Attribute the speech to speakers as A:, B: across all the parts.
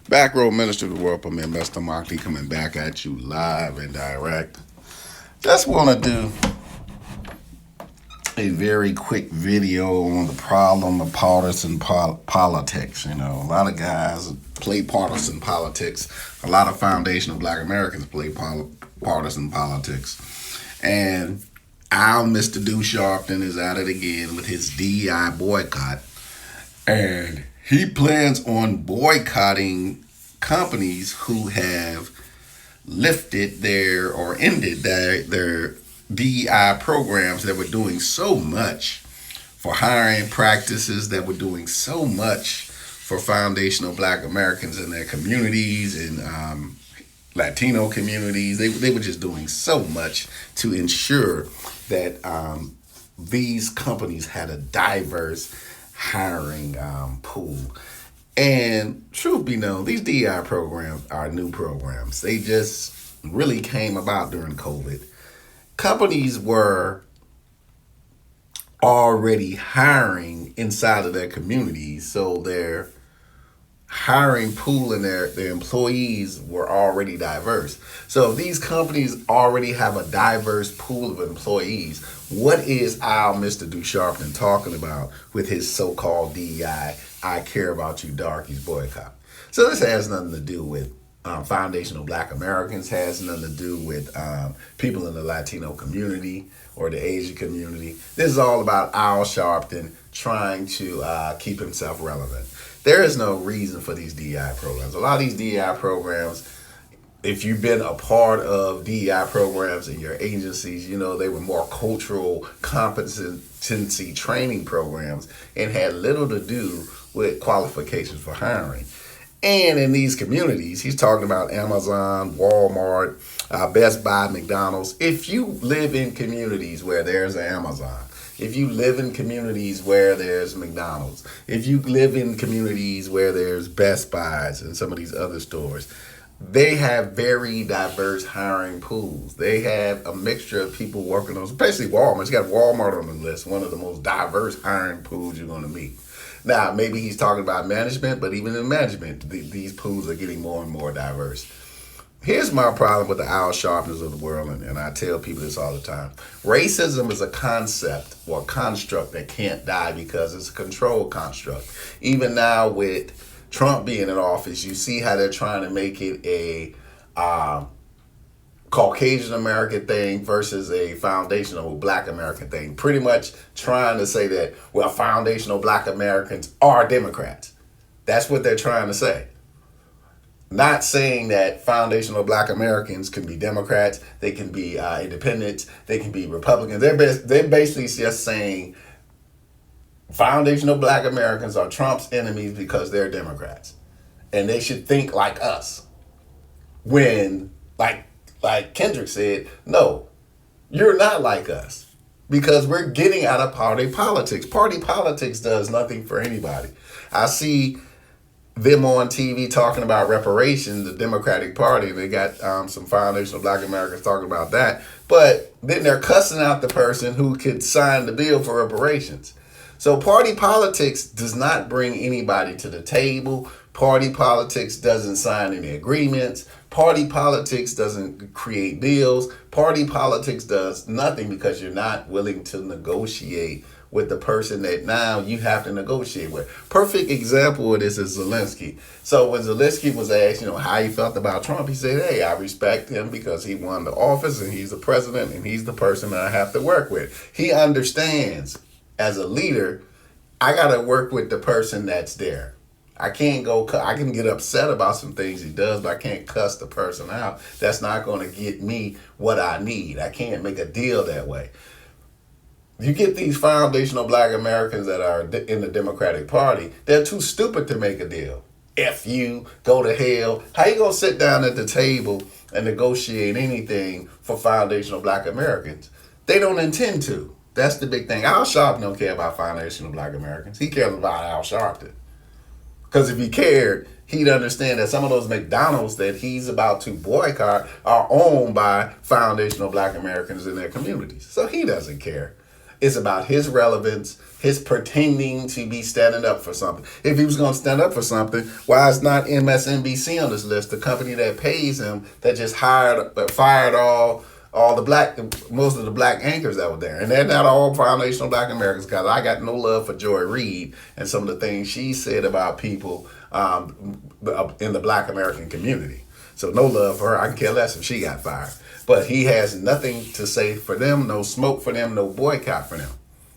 A: Back row minister of the world, Premier Mr. Motley coming back at you live and direct. Just want to do a very quick video on the problem of partisan politics. You know, a lot of guys play partisan politics. A lot of foundational Black Americans play partisan politics. And our Mr. Sharpton is at it again with his DEI boycott. And he plans on boycotting companies who have lifted their or ended their DEI programs that were doing so much for hiring practices, that were doing so much for foundational Black Americans in their communities and Latino communities. They were just doing so much to ensure that these companies had a diverse hiring pool. And truth be known, these DEI programs are new programs. They just really came about during COVID. Companies were already hiring inside of their communities, so their hiring pool and their employees were already diverse. So if these companies already have a diverse pool of employees, what is our Mr. Sharpton talking about with his so-called DEI, I care about you darkies boycott? So this has nothing to do with foundational Black Americans, has nothing to do with people in the Latino community or the Asian community. This is all about Al Sharpton trying to keep himself relevant. There is no reason for these DEI programs. A lot of these DEI programs, if you've been a part of DEI programs in your agencies, you know they were more cultural competency training programs and had little to do with qualifications for hiring. And in these communities, he's talking about Amazon, Walmart, Best Buy, McDonald's. If you live in communities where there's an Amazon, if you live in communities where there's McDonald's, if you live in communities where there's Best Buys and some of these other stores, they have very diverse hiring pools. They have a mixture of people working on, especially Walmart. You got Walmart on the list, one of the most diverse hiring pools you're going to meet. Now, maybe he's talking about management, but even in management, these pools are getting more and more diverse. Here's my problem with the Al Sharptons of the world, and I tell people this all the time. Racism is a concept or construct that can't die because it's a control construct. Even now with Trump being in office, you see how they're trying to make it a Caucasian American thing versus a foundational Black American thing. Pretty much trying to say that, well, foundational Black Americans are Democrats. That's what they're trying to say. Not saying that foundational Black Americans can be Democrats, they can be independents, they can be Republicans. They're basically just saying foundational Black Americans are Trump's enemies because they're Democrats. And they should think like us. When, like Kendrick said, no, you're not like us. Because we're getting out of party politics. Party politics does nothing for anybody. I see them on TV talking about reparations, the Democratic Party. They got some foundational Black Americans talking about that. But then they're cussing out the person who could sign the bill for reparations. So party politics does not bring anybody to the table. Party politics doesn't sign any agreements. Party politics doesn't create bills. Party politics does nothing because you're not willing to negotiate with the person that now you have to negotiate with. Perfect example of this is Zelensky. So when Zelensky was asked, how he felt about Trump, he said, hey, I respect him because he won the office and he's the president and he's the person that I have to work with. He understands as a leader, I got to work with the person that's there. I can get upset about some things he does, but I can't cuss the person out. That's not going to get me what I need. I can't make a deal that way. You get these foundational Black Americans that are in the Democratic Party, they're too stupid to make a deal. F you, go to hell. How you going to sit down at the table and negotiate anything for foundational Black Americans? They don't intend to. That's the big thing. Al Sharpton don't care about foundational Black Americans. He cares about Al Sharpton. Because if he cared, he'd understand that some of those McDonald's that he's about to boycott are owned by foundational Black Americans in their communities. So he doesn't care. It's about his relevance, his pretending to be standing up for something. If he was going to stand up for something, why is not MSNBC on this list? The company that pays him, that just fired all the most of the black anchors that were there. And they're not all foundational black Americans, because I got no love for Joy Reid and some of the things she said about people in the black American community. So no love for her. I can care less if she got fired. But he has nothing to say for them, no smoke for them, no boycott for them.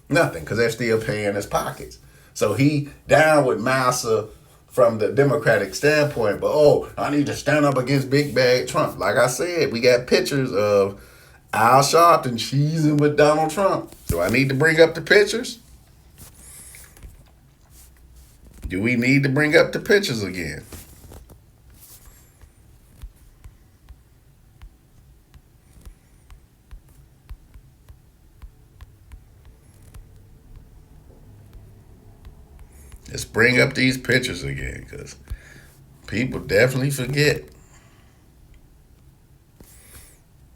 A: Nothing, because they're still paying his pockets. So he down with Massa from the Democratic standpoint, but I need to stand up against Big Bad Trump. Like I said, we got pictures of Al Sharpton cheesing with Donald Trump. Do I need to bring up the pictures? Do we need to bring up the pictures again? Let's bring up these pictures again, because people definitely forget.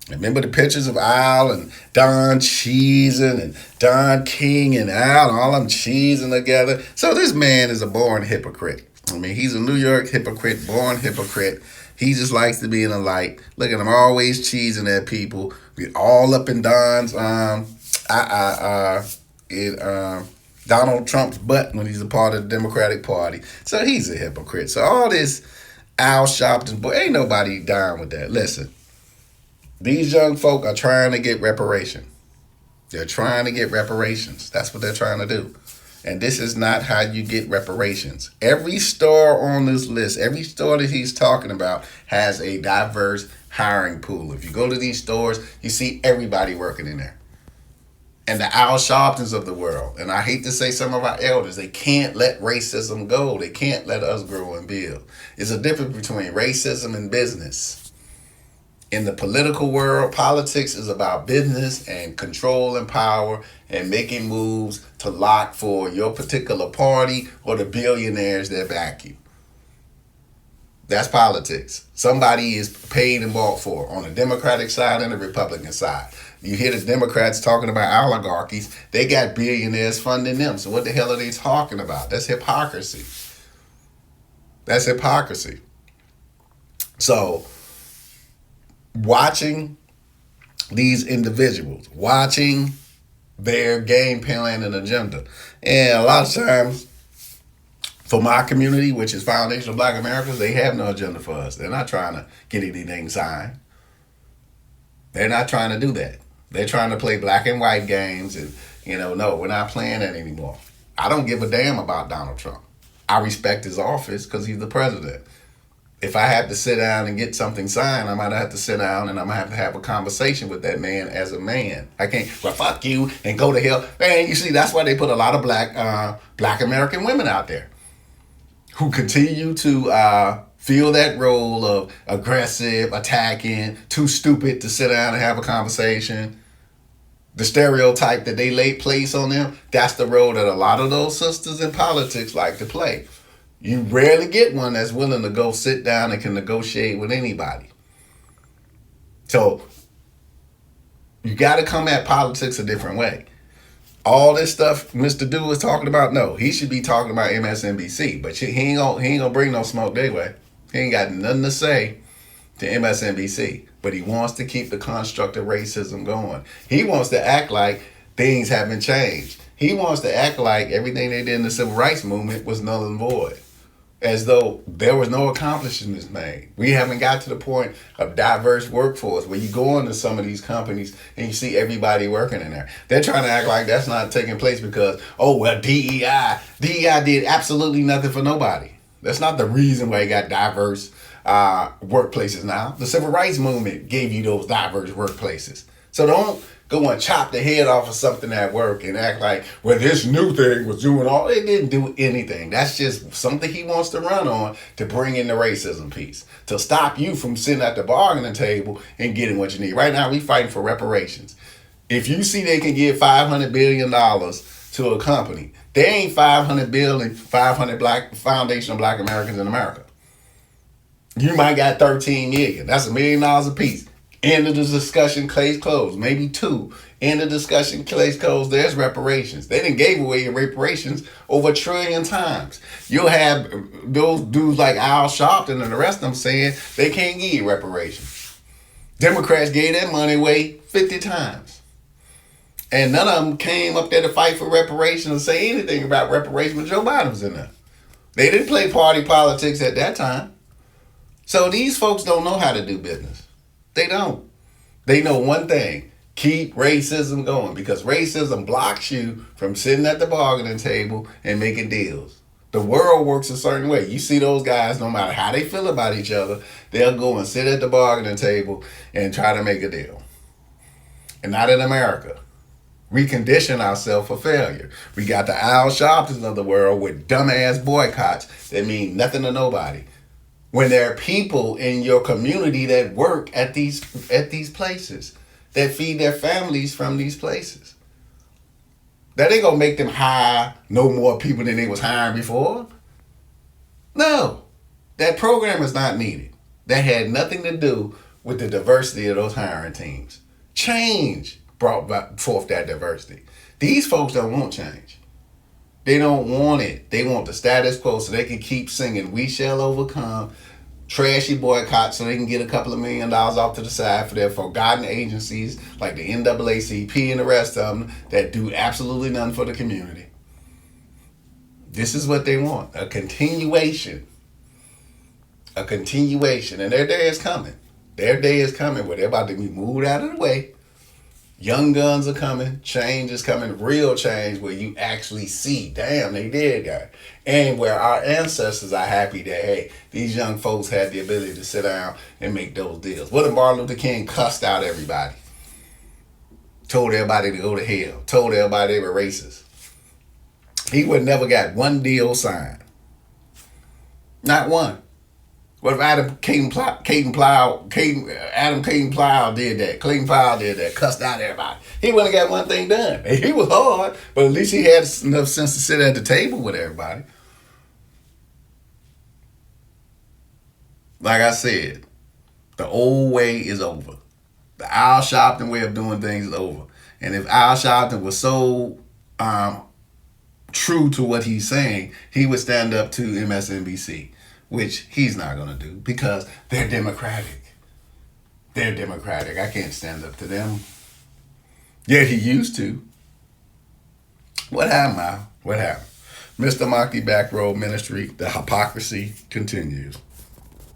A: Remember the pictures of Al and Don cheesing, and Don King and Al and all of them cheesing together. So this man is a born hypocrite. I mean, he's a New York hypocrite, born hypocrite. He just likes to be in the light. Look at him always cheesing at people. We all up in Don's Donald Trump's butt when he's a part of the Democratic Party. So he's a hypocrite. So all this Al Sharpton, boy, ain't nobody down with that. Listen, these young folk are trying to get reparation. They're trying to get reparations. That's what they're trying to do. And this is not how you get reparations. Every store on this list, every store that he's talking about has a diverse hiring pool. If you go to these stores, you see everybody working in there. And the Al Sharptons of the world, and I hate to say some of our elders, they can't let racism go. They can't let us grow and build. There's a difference between racism and business. In the political world, politics is about business and control and power and making moves to lock for your particular party or the billionaires that back you. That's politics. Somebody is paid and bought for on the Democratic side and the Republican side. You hear the Democrats talking about oligarchies. They got billionaires funding them. So what the hell are they talking about? That's hypocrisy. That's hypocrisy. So watching these individuals, watching their game plan and agenda. And a lot of times, for my community, which is Foundational Black Americans, they have no agenda for us. They're not trying to get anything signed. They're not trying to do that. They're trying to play black and white games, and no, we're not playing that anymore. I don't give a damn about Donald Trump. I respect his office because he's the president. If I have to sit down and get something signed, I might have to sit down and I'm going to have a conversation with that man as a man. I can't, well, fuck you and go to hell. Man, you see, that's why they put a lot of black American women out there who continue to feel that role of aggressive, attacking, too stupid to sit down and have a conversation. The stereotype that they place on them, that's the role that a lot of those sisters in politics like to play. You rarely get one that's willing to go sit down and can negotiate with anybody. So you got to come at politics a different way. All this stuff Mr. Du is talking about, no, he should be talking about MSNBC, but he ain't gonna bring no smoke their way. He ain't got nothing to say to MSNBC, but he wants to keep the construct of racism going. He wants to act like things haven't changed. He wants to act like everything they did in the civil rights movement was null and void, as though there was no accomplishments made. We haven't got to the point of diverse workforce where you go into some of these companies and you see everybody working in there. They're trying to act like that's not taking place because, DEI did absolutely nothing for nobody. That's not the reason why you got diverse workplaces now. The civil rights movement gave you those diverse workplaces. So don't go and chop the head off of something at work and act like, well, this new thing was doing all. It didn't do anything. That's just something he wants to run on to bring in the racism piece, to stop you from sitting at the bargaining table and getting what you need. Right now, we fighting for reparations. If you see they can give $500 billion to a company, there ain't 500 black foundational black Americans in America. You might got 13 million. That's $1 million a piece. End of the discussion, case closed. Maybe two In the discussion case goes, there's reparations. They done gave away reparations over 1 trillion times. You'll have those dudes like Al Sharpton and the rest of them saying they can't give you reparations. Democrats gave that money away 50 times. And none of them came up there to fight for reparations or say anything about reparations when Joe Biden was in there. They didn't play party politics at that time. So these folks don't know how to do business. They don't. They know one thing: keep racism going, because racism blocks you from sitting at the bargaining table and making deals. The world works a certain way. You see those guys, no matter how they feel about each other, they'll go and sit at the bargaining table and try to make a deal. And not in America. We condition ourselves for failure. We got the Al Sharptons of the world with dumbass boycotts that mean nothing to nobody. When there are people in your community that work at these places, that feed their families from these places, that ain't gonna make them hire no more people than they was hiring before. No, that program is not needed. That had nothing to do with the diversity of those hiring teams. Change brought forth that diversity. These folks don't want change. They don't want it. They want the status quo so they can keep singing "We Shall Overcome," trashy boycott so they can get a couple of $1 million off to the side for their forgotten agencies like the NAACP and the rest of them that do absolutely nothing for the community. This is what they want: a continuation. A continuation. And their day is coming. Their day is coming where they're about to be moved out of the way. Young guns are coming. Change is coming. Real change where you actually see, damn, they did, guy. And where our ancestors are happy that, hey, these young folks had the ability to sit down and make those deals. What if Martin Luther King cussed out everybody? Told everybody to go to hell. Told everybody they were racist. He would never got one deal signed. Not one. What if Adam Caden Plow did that? Clayton Powell did that, cussed out everybody. He wouldn't have got one thing done. He was hard, but at least he had enough sense to sit at the table with everybody. Like I said, the old way is over. The Al Sharpton way of doing things is over. And if Al Sharpton was so true to what he's saying, he would stand up to MSNBC. Which he's not going to do because they're Democratic. They're Democratic. I can't stand up to them. Yet he used to. What happened, Mal? What happened? Mr. Monkey Back Road Ministry, the hypocrisy continues.